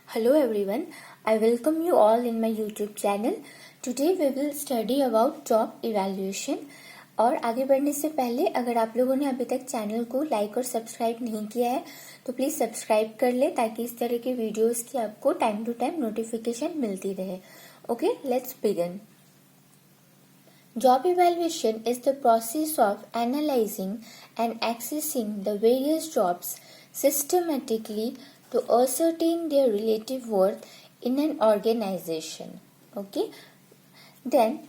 Hello everyone, I welcome you all in my YouTube channel. Today we will study about job evaluation. और आगे बढ़ने से पहले अगर आप लोगों ने अभी तक चैनल को लाइक और सब्सक्राइब नहीं किया है तो प्लीज सब्सक्राइब कर ले ताकि इस तरह के वीडियोस की आपको टाइम टू टाइम नोटिफिकेशन मिलती रहे. Okay, let's begin. Job evaluation is the process of analyzing and accessing the various jobs systematically to ascertain their relative worth in an organization. Okay. Then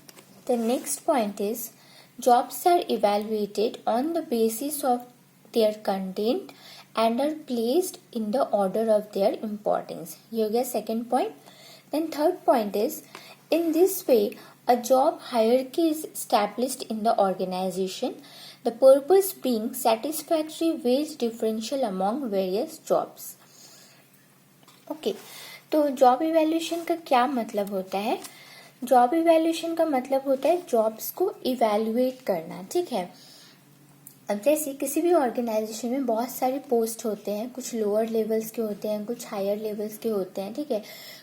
the next point is jobs are evaluated on the basis of their content and are placed in the order of their importance. ये हो गया second point. Then third point is in this way a job hierarchy is established in the organization, the purpose being satisfactory wage differential among various jobs. Okay, तो job evaluation का क्या मतलब होता है? Job evaluation का मतलब होता है जॉब्स को इवैल्यूएट करना. ठीक है. अब जैसे किसी भी ऑर्गेनाइजेशन में बहुत सारे पोस्ट होते हैं, कुछ लोअर लेवल्स के होते हैं, कुछ हायर लेवल्स के होते हैं. ठीक है.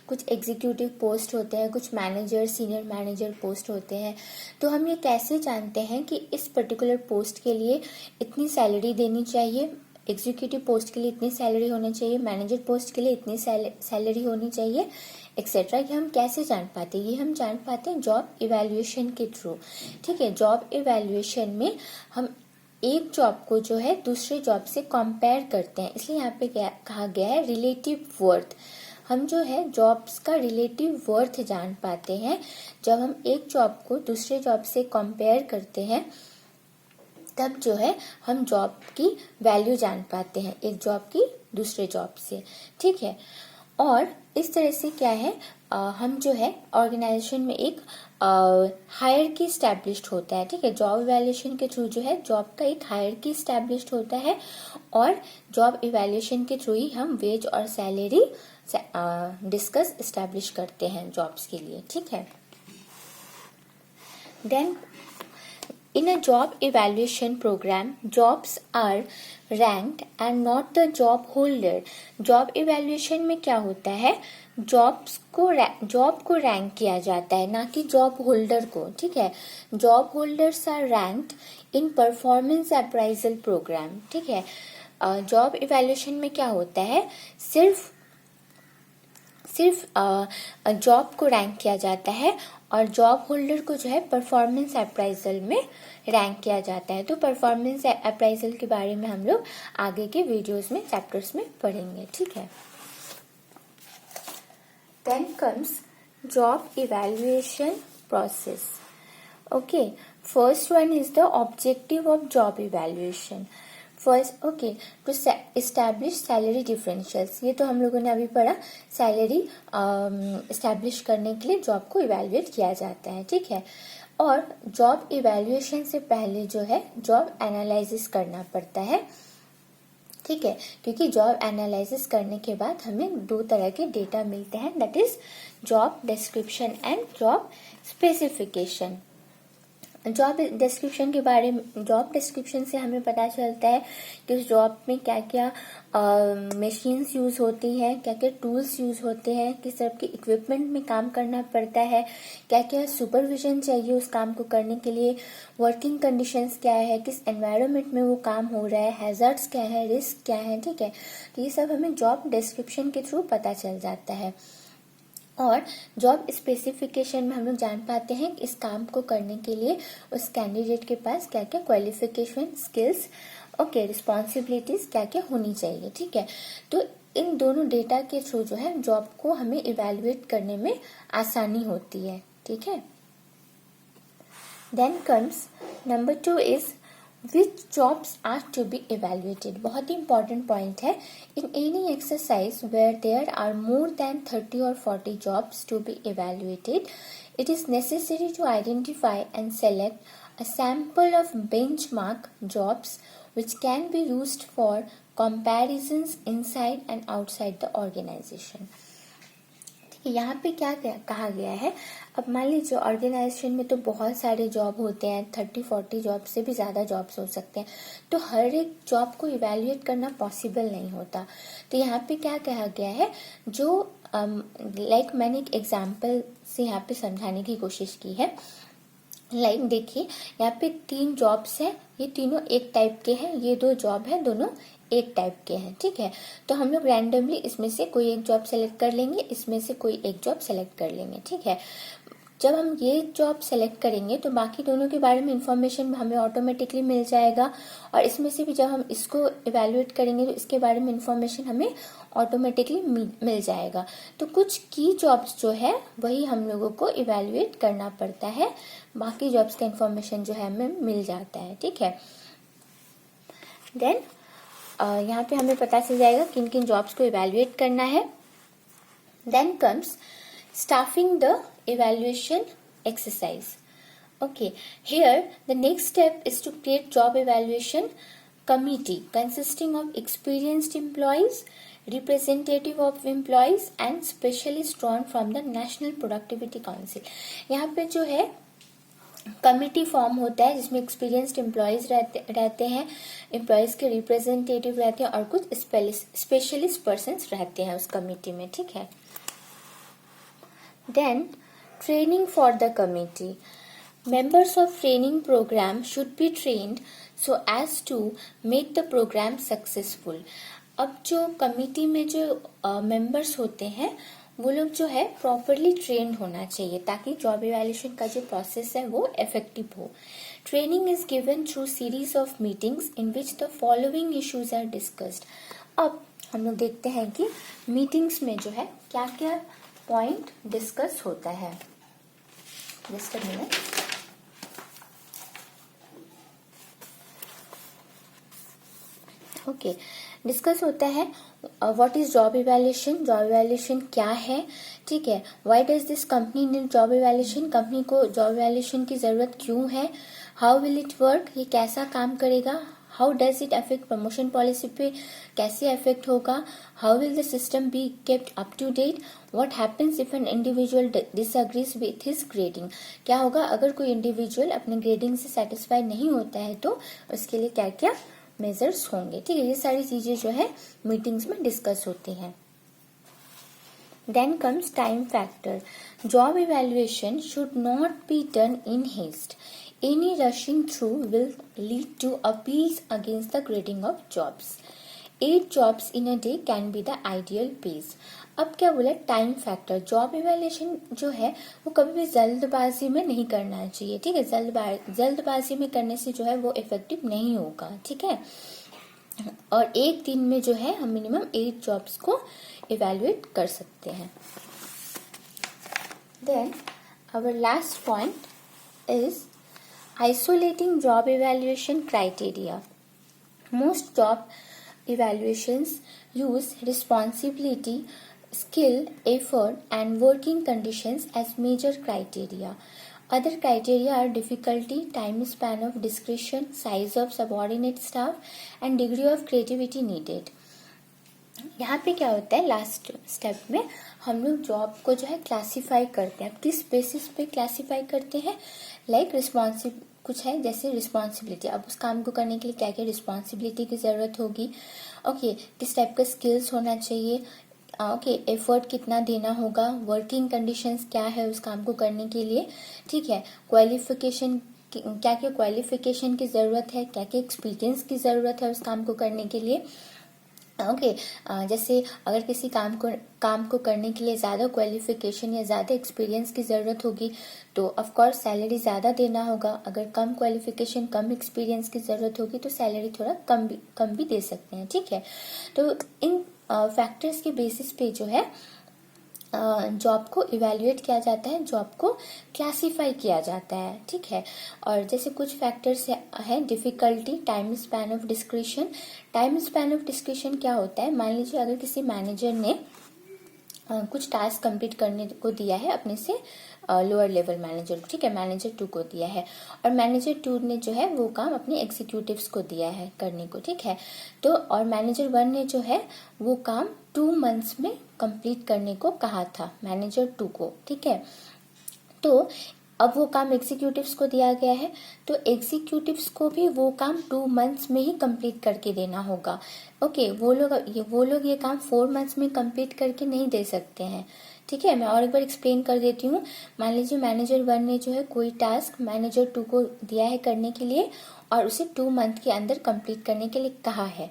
कुछ एग्जीक्यूटिव पोस्ट होते हैं, कुछ मैनेजर, सीनियर मैनेजर पोस्ट होते हैं. तो हम ये कैसे जानते हैं कि इस पर्टिकुलर पोस्ट के लिए इतनी सैलरी देनी चाहिए, एग्जीक्यूटिव पोस्ट के लिए इतनी सैलरी होनी चाहिए, मैनेजर पोस्ट के लिए इतनी सैलरी होनी चाहिए, एक्सेट्रा. ये हम कैसे जान पाते हैं? ये हम जान पाते हैं जॉब इवैल्यूएशन के थ्रू. ठीक है. जॉब इवैल्यूएशन में हम एक जॉब को जो है दूसरे जॉब से कंपेयर करते हैं, इसलिए यहाँ पे कहा गया है रिलेटिव वर्थ. हम जो है जॉब्स का रिलेटिव वर्थ जान पाते हैं जब हम एक जॉब को दूसरे जॉब से कंपेयर करते हैं, तब जो है हम जॉब की वैल्यू जान पाते हैं एक जॉब की दूसरे जॉब से. ठीक है. और इस तरह से क्या है, हम जो है ऑर्गेनाइजेशन में एक हायरकी स्टैब्लिश्ड होता है. ठीक है. जॉब इवैल्यूएशन के थ्रू जो है जॉब का एक हायरकी स्टैब्लिश्ड होता है और जॉब इवैल्यूएशन के थ्रू ही हम वेज और सैलरी डिस्कस एस्टैब्लिश करते हैं जॉब्स के लिए. ठीक है. Then in a job evaluation program, jobs are ranked and not the job holder. Job evaluation में क्या होता है? जॉब को रैंक किया जाता है, ना कि जॉब होल्डर को. ठीक है. Job holders are ranked in performance appraisal program. ठीक है. जॉब इवैल्यूएशन में क्या होता है? सिर्फ जॉब को रैंक किया जाता है और जॉब होल्डर को जो है परफॉर्मेंस अप्राइजल में रैंक किया जाता है. तो परफॉर्मेंस अप्राइजल के बारे में हम लोग आगे के वीडियोस में, चैप्टर्स में पढ़ेंगे. ठीक है. Then comes job evaluation process. Okay, first one is the objective of job evaluation. First, okay, to establish salary differentials. ये तो हम लोगों ने अभी पढ़ा. सैलरी एस्टैब्लिश करने के लिए जॉब को इवैल्यूएट किया जाता है. ठीक है. और जॉब इवैल्यूएशन से पहले जो है जॉब एनालिसिस करना पड़ता है. ठीक है. क्योंकि जॉब एनालिसिस करने के बाद हमें दो तरह के डेटा मिलते हैं, that is job description and job specification. Job description के बारे में, जॉब डिस्क्रिप्शन से हमें पता चलता है कि उस जॉब में क्या क्या मशीन्स यूज होती हैं, क्या क्या टूल्स यूज होते हैं, किस तरह के इक्विपमेंट में काम करना पड़ता है, क्या क्या सुपरविजन चाहिए उस काम को करने के लिए, वर्किंग कंडीशंस क्या है, किस एनवायरनमेंट में वो काम हो रहा है, हैजर्ड्स क्या है, रिस्क क्या है. ठीक है. तो ये सब हमें जॉब डिस्क्रिप्शन के थ्रू पता चल जाता है. और जॉब स्पेसिफिकेशन में हम लोग जान पाते हैं कि इस काम को करने के लिए उस कैंडिडेट के पास क्या क्या क्वालिफिकेशन, स्किल्स, ओके, रिस्पॉन्सिबिलिटीज क्या क्या होनी चाहिए. ठीक है. तो इन दोनों डेटा के थ्रू जो है जॉब को हमें इवैल्यूएट करने में आसानी होती है. ठीक है. देन कम्स नंबर 2 इज which jobs are to be evaluated. बहुत ही important point है. In any exercise where there are more than 30 or 40 jobs to be evaluated, it is necessary to identify and select a sample of benchmark jobs which can be used for comparisons inside and outside the organization. यहाँ पे क्या कहा गया है? अब मान लीजिए organisation में तो बहुत सारे जॉब होते हैं, 30-40 जॉब से भी ज्यादा जॉब्स हो सकते हैं, तो हर एक जॉब को इवैल्यूएट करना पॉसिबल नहीं होता. तो यहाँ पे क्या कहा गया है, जो लाइक मैंने एक एग्जाम्पल से यहाँ पे समझाने की कोशिश की है। लाइक देखिए, यहाँ पे 3 जॉब्स हैं, ये तीनों एक टाइप के हैं, ये 2 जॉब है, दोनों एक टाइप के हैं, ठीक है। तो हम लोग रैंडमली इसमें से कोई एक जॉब सेलेक्ट कर लेंगे, इसमें से कोई एक जॉब सेलेक्ट कर लेंगे, ठीक है। जब हम ये जॉब सेलेक्ट करेंगे तो बाकी दोनों के बारे में इंफॉर्मेशन हमें ऑटोमेटिकली मिल जाएगा, और इसमें से भी जब हम इसको इवेल्युएट करेंगे तो इसके बारे में इंफॉर्मेशन हमें ऑटोमेटिकली मिल जाएगा। तो कुछ की जॉब्स जो है वही हम लोगों को इवेल्युएट करना पड़ता है, बाकी जॉब्स का इंफॉर्मेशन जो है हमें मिल जाता है, ठीक है। देन यहाँ पे हमें पता चल जाएगा किन किन जॉब्स को इवेल्युएट करना है। Then comes staffing the evaluation exercise. Okay, here the next step is to create job evaluation committee consisting of experienced employees, representative of employees and specialists drawn from the National Productivity Council. यहाँ पे जो है committee form होता है जिसमें experienced employees रहते हैं, employees के रिप्रेजेंटेटिव रहते हैं और कुछ स्पेशलिस्ट पर्सन्स रहते हैं उस कमिटी में, ठीक है। Then, training for the committee. Members of training program should be trained so as to make the program successful. अब जो कमिटी में जो मेंबर्स होते हैं वो लोग जो है प्रॉपरली ट्रेंड होना चाहिए ताकि जॉब इवैल्यूएशन का जो प्रोसेस है वो इफेक्टिव हो। Training is given through series of meetings in which the following issues are discussed. अब हम लोग देखते हैं कि मीटिंग्स में जो है क्या क्या पॉइंट डिस्कस होता है। Just a minute. Okay, discuss होता है what is job evaluation, job evaluation क्या है, ठीक है। Why does this company need job evaluation, company को जॉब इवैल्यूएशन की जरूरत क्यों है। हाउ विल इट वर्क, ये कैसा काम करेगा। How does it affect promotion policy पे कैसे अफेक्ट होगा। How will the system be kept up to date. What happens if an individual disagrees with his grading, क्या होगा अगर कोई इंडिविजुअल अपने ग्रेडिंग से सेटिस्फाई नहीं होता है तो उसके लिए क्या क्या मेजर्स होंगे, ठीक है। ये सारी चीजें जो है मीटिंग्स में डिस्कस होती हैं। Then comes time factor. Job evaluation should not be done in haste. Any rushing through will lead to appeals against the grading of jobs. 8 jobs in a day can be the ideal pace. अब क्या बोला, time factor. Job evaluation जो है वो कभी भी जल्दबाजी में नहीं करना चाहिए, ठीक है। जल्दबाजी में करने से जो है वो इफेक्टिव नहीं होगा, ठीक है। और एक दिन में जो है हम मिनिमम 8 जॉब्स को इवैल्यूएट कर सकते हैं। Then our last point is isolating job evaluation criteria. Most job evaluations use responsibility, skill, effort, and working conditions as major criteria. Other criteria are difficulty, time span of discretion, size of subordinate staff, and degree of creativity needed. यहाँ पे क्या होता है, last step में हम लोग job को जो है क्लासीफाई करते हैं। किस बेसिस पे क्लासीफाई करते हैं, लाइक रिस्पॉन्सिव कुछ है जैसे रिस्पॉन्सिबिलिटी, अब उस काम को करने के लिए क्या क्या रिस्पॉन्सिबिलिटी की जरूरत होगी, ओके, किस टाइप का स्किल्स होना चाहिए, ओके, एफर्ट कितना देना होगा, वर्किंग कंडीशंस क्या है उस काम को करने के लिए, ठीक है, क्वालिफिकेशन क्या क्या क्वालिफिकेशन की जरूरत है, क्या क्या एक्सपीरियंस की जरूरत है उस काम को करने के लिए, ओके, जैसे अगर किसी काम को करने के लिए ज़्यादा क्वालिफिकेशन या ज़्यादा एक्सपीरियंस की ज़रूरत होगी तो ऑफ कोर्स सैलरी ज़्यादा देना होगा। अगर कम क्वालिफिकेशन कम एक्सपीरियंस की ज़रूरत होगी तो सैलरी थोड़ा कम भी दे सकते हैं, ठीक है। तो इन फैक्टर्स के बेसिस पे जो है जॉब को इवैल्यूएट किया जाता है, जॉब को क्लासीफाई किया जाता है, ठीक है। और जैसे कुछ फैक्टर्स है difficulty, time span of discretion. Time span of discretion क्या होता है, मान लीजिए अगर किसी मैनेजर ने कुछ टास्क कंप्लीट करने को दिया है अपने से लोअर लेवल मैनेजर, ठीक है, मैनेजर 2 को दिया है और मैनेजर 2 ने जो है वो काम अपने एग्जीक्यूटिव्स को दिया है करने को, ठीक है। तो और मैनेजर 1 ने जो है वो काम 2 मंथ्स में कंप्लीट करने को कहा था मैनेजर 2 को, ठीक है। तो अब वो काम एग्जीक्यूटिव्स को दिया गया है, तो एग्जीक्यूटिव्स को भी वो काम 2 मंथ्स में ही कंप्लीट करके देना होगा। ओके, वो लोग ये काम 4 मंथ्स में कंप्लीट करके नहीं दे सकते हैं। ठीक है, मैं और एक बार एक्सप्लेन कर देती हूँ। मान लीजिए मैनेजर 1 ने जो है कोई टास्क मैनेजर 2 को दिया है करने के लिए और उसे 2 मंथ के अंदर कंप्लीट करने के लिए कहा है,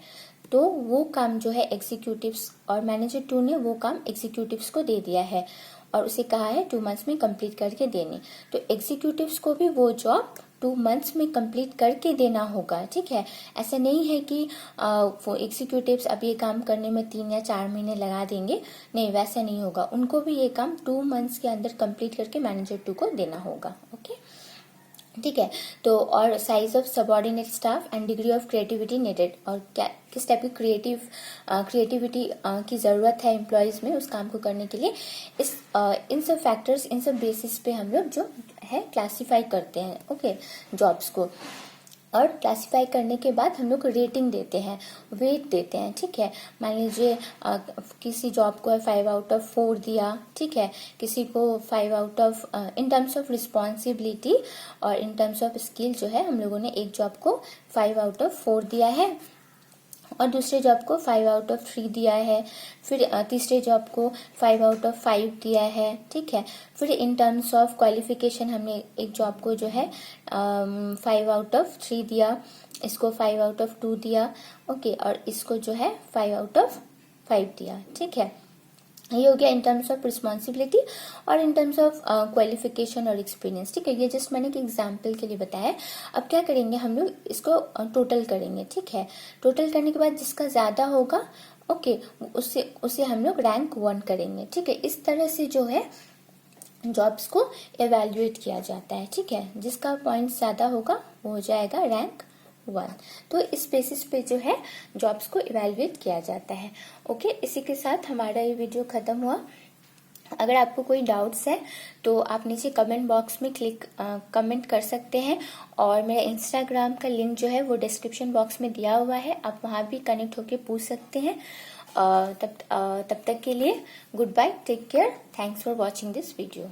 तो वो काम जो है एग्जीक्यूटिव्स और मैनेजर 2 ने वो काम एग्जीक्यूटिव्स को दे दिया है और उसे कहा है 2 मंथ्स में कंप्लीट करके देने, तो एग्जीक्यूटिव्स को भी वो जॉब 2 मंथ्स में कंप्लीट करके देना होगा। ठीक है, ऐसा नहीं है कि वो एग्जीक्यूटिव्स अब ये काम करने में 3 या 4 महीने लगा देंगे, नहीं वैसा नहीं होगा, उनको भी ये काम 2 मंथ्स के अंदर कंप्लीट करके मैनेजर 2 को देना होगा। ओके, ठीक है। तो और size of subordinate staff and degree of creativity needed, और क्या किस टाइप की क्रिएटिविटी की ज़रूरत है एम्प्लॉयज़ में उस काम को करने के लिए, इन सब फैक्टर्स, इन सब बेसिस पे हम लोग जो है क्लासीफाई करते हैं। ओके, जॉब्स को, और क्लासीफाई करने के बाद हम लोग रेटिंग देते हैं, वेट देते हैं। ठीक है, मान लीजिए किसी जॉब को 5 आउट ऑफ 4 दिया, ठीक है, किसी को 5 out of in terms of responsibility और इन टर्म्स ऑफ स्किल जो है हम लोगों ने एक जॉब को 5 आउट ऑफ 4 दिया है और दूसरे जॉब को 5 आउट ऑफ 3 दिया है, फिर तीसरे जॉब को 5 आउट ऑफ 5 दिया है। ठीक है, फिर इन टर्म्स ऑफ क्वालिफिकेशन हमने एक जॉब को जो है 5 आउट ऑफ 3 दिया, इसको 5 आउट ऑफ 2 दिया। ओके, और इसको जो है 5 आउट ऑफ 5 दिया। ठीक है, ये हो गया इन टर्म्स ऑफ रिस्पॉन्सिबिलिटी और इन टर्म्स ऑफ क्वालिफिकेशन और एक्सपीरियंस। ठीक है, ये जस्ट मैंने एक एग्जाम्पल के लिए बताया। अब क्या करेंगे हम लोग, इसको टोटल करेंगे। ठीक है, टोटल करने के बाद जिसका ज्यादा होगा, ओके, उसे हम लोग रैंक 1 करेंगे। ठीक है, इस तरह से जो है जॉब्स को एवेल्युएट किया जाता है। ठीक है, जिसका पॉइंट ज्यादा होगा वो हो जाएगा रैंक 1। तो इस बेसिस पे जो है जॉब्स को इवेलुएट किया जाता है। ओके, इसी के साथ हमारा ये वीडियो खत्म हुआ। अगर आपको कोई डाउट्स है तो आप नीचे कमेंट बॉक्स में कमेंट कर सकते हैं और मेरा इंस्टाग्राम का लिंक जो है वो डिस्क्रिप्शन बॉक्स में दिया हुआ है, आप वहां भी कनेक्ट होके पूछ सकते हैं। तब तक के लिए good bye, take care, thanks for watching this video.